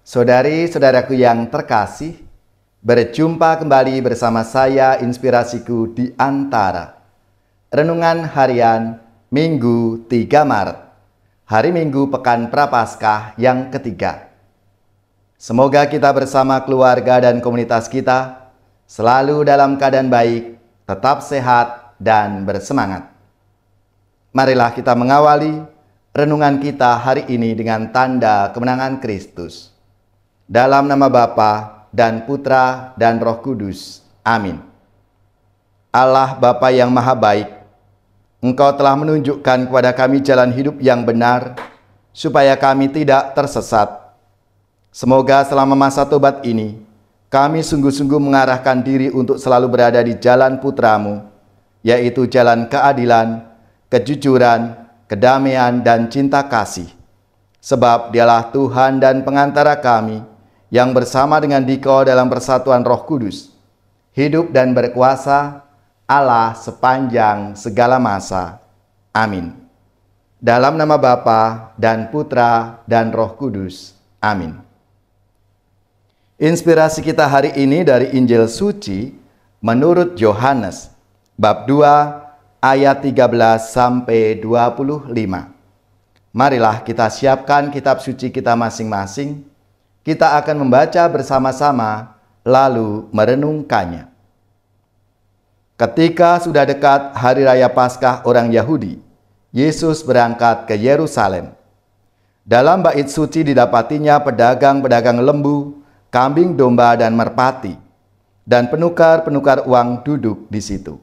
Saudari-saudaraku yang terkasih, berjumpa kembali bersama saya Inspirasiku di Antara. Renungan harian Minggu 3 Maret, hari Minggu Pekan Prapaskah yang ketiga. Semoga kita bersama keluarga dan komunitas kita selalu dalam keadaan baik, tetap sehat dan bersemangat. Marilah kita mengawali renungan kita hari ini dengan tanda kemenangan Kristus. Dalam nama Bapa dan Putra dan Roh Kudus. Amin. Allah Bapa yang Maha Baik, Engkau telah menunjukkan kepada kami jalan hidup yang benar, supaya kami tidak tersesat. Semoga selama masa tobat ini, kami sungguh-sungguh mengarahkan diri untuk selalu berada di jalan Putra-Mu, yaitu jalan keadilan, kejujuran, kedamaian, dan cinta kasih. Sebab Dialah Tuhan dan pengantara kami, yang bersama dengan Dikau dalam persatuan Roh Kudus, hidup dan berkuasa Allah sepanjang segala masa. Amin. Dalam nama Bapa dan Putra dan Roh Kudus. Amin. Inspirasi kita hari ini dari Injil Suci menurut Yohanes, bab 2 ayat 13 sampai 25. Marilah kita siapkan kitab suci kita masing-masing. Kita akan membaca bersama-sama, lalu merenungkannya. Ketika sudah dekat Hari Raya Paskah orang Yahudi, Yesus berangkat ke Yerusalem. Dalam bait suci didapatinya pedagang-pedagang lembu, kambing domba, dan merpati, dan penukar-penukar uang duduk di situ.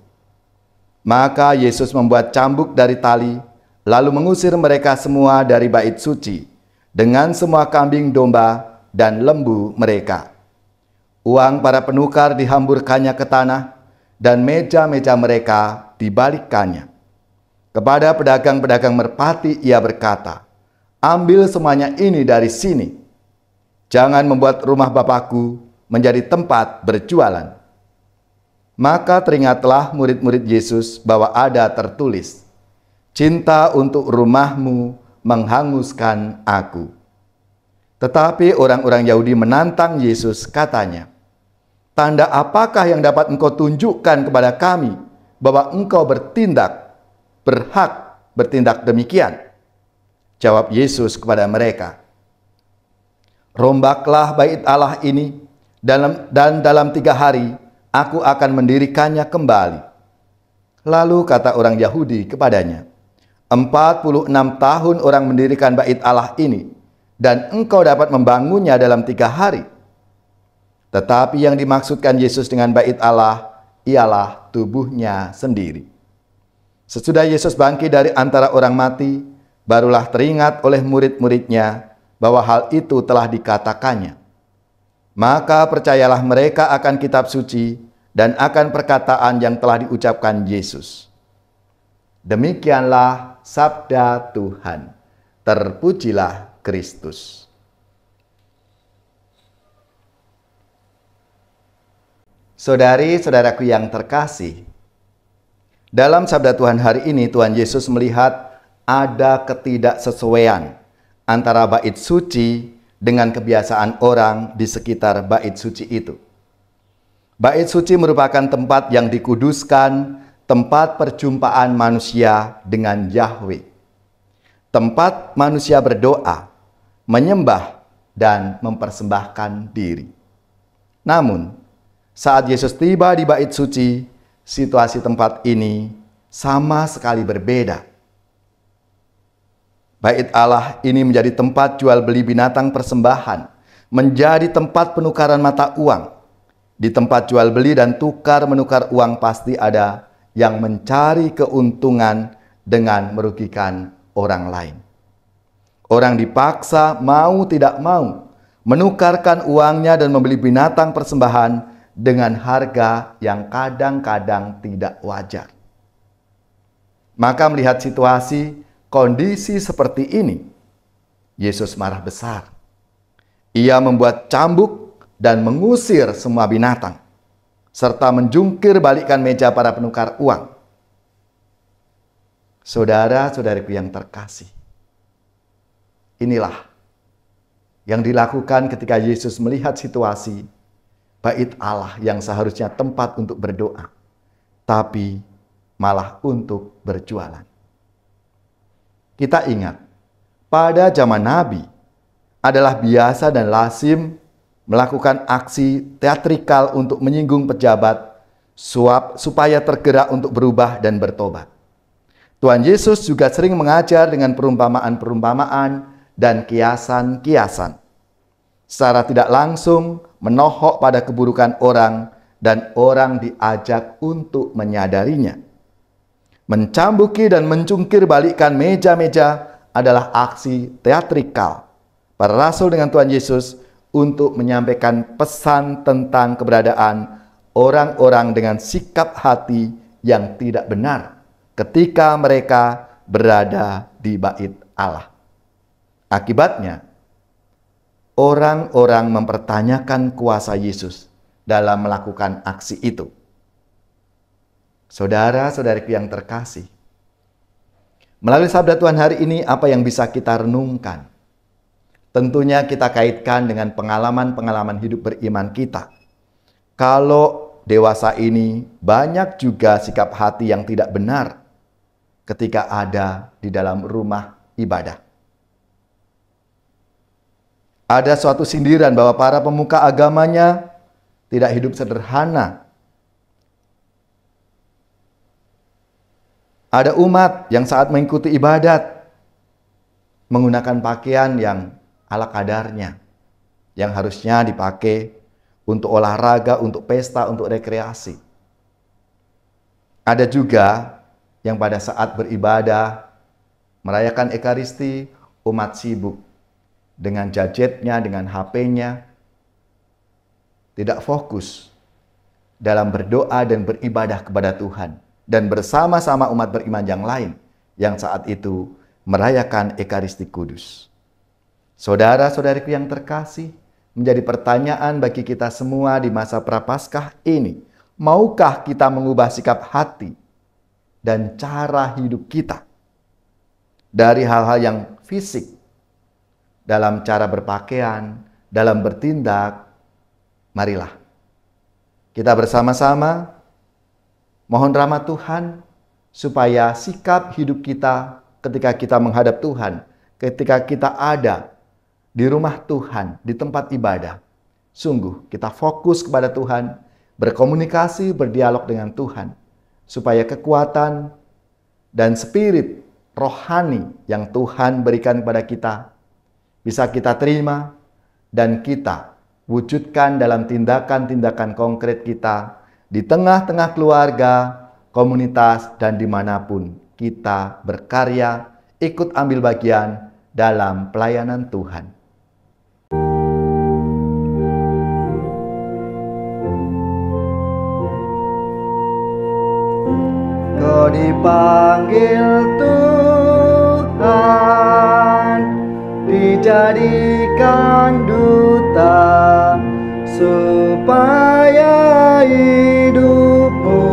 Maka Yesus membuat cambuk dari tali, lalu mengusir mereka semua dari bait suci, dengan semua kambing domba dan lembu mereka. Uang para penukar dihamburkannya ke tanah, dan meja-meja mereka dibalikkannya. Kepada pedagang-pedagang merpati ia berkata, "Ambil semuanya ini dari sini. Jangan membuat rumah Bapakku menjadi tempat berjualan." Maka teringatlah murid-murid Yesus bahwa ada tertulis, "Cinta untuk rumahmu menghanguskan aku." Tetapi orang-orang Yahudi menantang Yesus, katanya, "Tanda apakah yang dapat engkau tunjukkan kepada kami bahwa engkau berhak bertindak demikian?" Jawab Yesus kepada mereka, "Rombaklah bait Allah ini, dan dalam 3 hari aku akan mendirikannya kembali." Lalu kata orang Yahudi kepadanya, 46 tahun orang mendirikan bait Allah ini, dan engkau dapat membangunnya dalam 3 hari. Tetapi yang dimaksudkan Yesus dengan bait Allah ialah tubuhnya sendiri. Sesudah Yesus bangkit dari antara orang mati, barulah teringat oleh murid-muridnya bahwa hal itu telah dikatakannya. Maka percayalah mereka akan kitab suci dan akan perkataan yang telah diucapkan Yesus. Demikianlah sabda Tuhan. Terpujilah Kristus. Saudari-saudaraku yang terkasih, dalam sabda Tuhan hari ini Tuhan Yesus melihat ada ketidaksesuaian antara bait suci dengan kebiasaan orang di sekitar bait suci itu. Bait suci merupakan tempat yang dikuduskan, tempat perjumpaan manusia dengan Yahweh. Tempat manusia berdoa, menyembah, dan mempersembahkan diri. Namun, saat Yesus tiba di bait suci, situasi tempat ini sama sekali berbeda. Bait Allah ini menjadi tempat jual beli binatang persembahan, menjadi tempat penukaran mata uang. Di tempat jual beli dan tukar menukar uang pasti ada yang mencari keuntungan dengan merugikan orang lain. Orang dipaksa mau tidak mau menukarkan uangnya dan membeli binatang persembahan dengan harga yang kadang-kadang tidak wajar. Maka melihat situasi, kondisi seperti ini, Yesus marah besar. Ia membuat cambuk dan mengusir semua binatang, serta menjungkir balikkan meja para penukar uang. Saudara-saudariku yang terkasih, inilah yang dilakukan ketika Yesus melihat situasi bait Allah yang seharusnya tempat untuk berdoa, tapi malah untuk berjualan. Kita ingat, pada zaman Nabi adalah biasa dan lazim melakukan aksi teatrikal untuk menyinggung pejabat, suap supaya tergerak untuk berubah dan bertobat. Tuhan Yesus juga sering mengajar dengan perumpamaan-perumpamaan dan kiasan-kiasan. Secara tidak langsung menohok pada keburukan orang dan orang diajak untuk menyadarinya. Mencambuki dan mencungkir balikkan meja-meja adalah aksi teatrikal para rasul dengan Tuhan Yesus untuk menyampaikan pesan tentang keberadaan orang-orang dengan sikap hati yang tidak benar ketika mereka berada di bait Allah. Akibatnya, orang-orang mempertanyakan kuasa Yesus dalam melakukan aksi itu. Saudara-saudariku yang terkasih, melalui sabda Tuhan hari ini, apa yang bisa kita renungkan? Tentunya kita kaitkan dengan pengalaman-pengalaman hidup beriman kita. Kalau dewasa ini banyak juga sikap hati yang tidak benar ketika ada di dalam rumah ibadah. Ada suatu sindiran bahwa para pemuka agamanya tidak hidup sederhana. Ada umat yang saat mengikuti ibadat menggunakan pakaian yang ala kadarnya, yang harusnya dipakai untuk olahraga, untuk pesta, untuk rekreasi. Ada juga yang pada saat beribadah, merayakan Ekaristi, umat sibuk dengan gadgetnya, dengan HP-nya, tidak fokus dalam berdoa dan beribadah kepada Tuhan, dan bersama-sama umat beriman yang lain yang saat itu merayakan Ekaristi Kudus. Saudara-saudariku yang terkasih, menjadi pertanyaan bagi kita semua di masa Prapaskah ini, maukah kita mengubah sikap hati dan cara hidup kita dari hal-hal yang fisik, dalam cara berpakaian, dalam bertindak? Marilah kita bersama-sama mohon rahmat Tuhan supaya sikap hidup kita ketika kita menghadap Tuhan, ketika kita ada di rumah Tuhan, di tempat ibadah, sungguh kita fokus kepada Tuhan, berkomunikasi, berdialog dengan Tuhan, supaya kekuatan dan spirit rohani yang Tuhan berikan kepada kita bisa kita terima dan kita wujudkan dalam tindakan-tindakan konkret kita di tengah-tengah keluarga, komunitas, dan dimanapun kita berkarya, ikut ambil bagian dalam pelayanan Tuhan. Kau dipanggil Tuhan, dijadikan duta, supaya hidupmu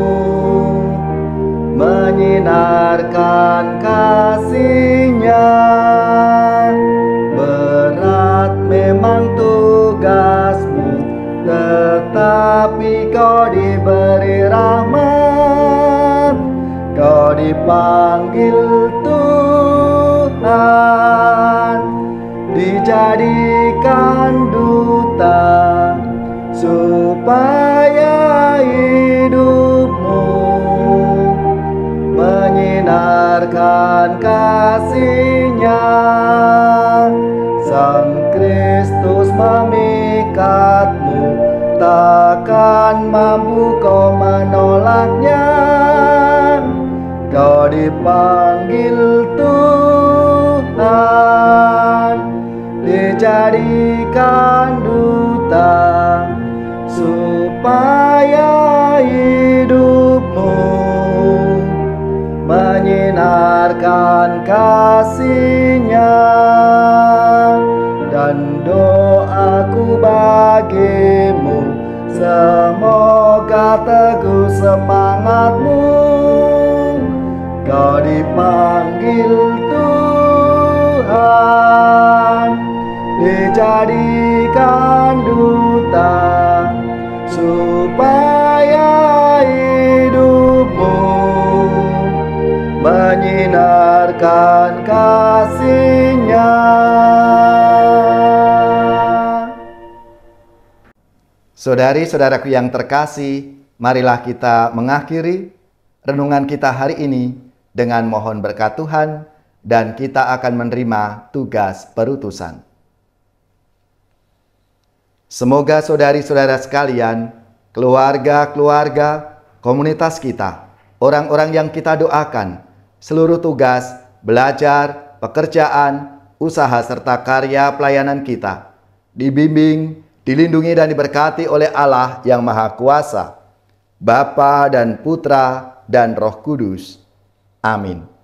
menyinarkan kasih-Nya. Berat memang tugasmu, tetapi kau diberi rahmat. Kau dipanggil Tuhan, dijadikan duta, supaya hidupmu menyinarkan kasih-Nya. Sang Kristus memikatmu, takkan mampu kau menolaknya. Kau dipanggil Tuhan, dijadikan duta, supaya hidupmu menyinarkan kasih-Nya. Dan doaku bagimu, semoga teguh semangatmu. Kau dipanggil Tuhan, dijadikan duta, supaya hidupmu menyinarkan kasih-Nya. Saudari-saudaraku yang terkasih, marilah kita mengakhiri renungan kita hari ini dengan mohon berkat Tuhan, dan kita akan menerima tugas perutusan. Semoga saudari-saudara sekalian, keluarga-keluarga, komunitas kita, orang-orang yang kita doakan, seluruh tugas, belajar, pekerjaan, usaha serta karya pelayanan kita dibimbing, dilindungi dan diberkati oleh Allah yang Maha Kuasa, Bapa dan Putra dan Roh Kudus. Amin.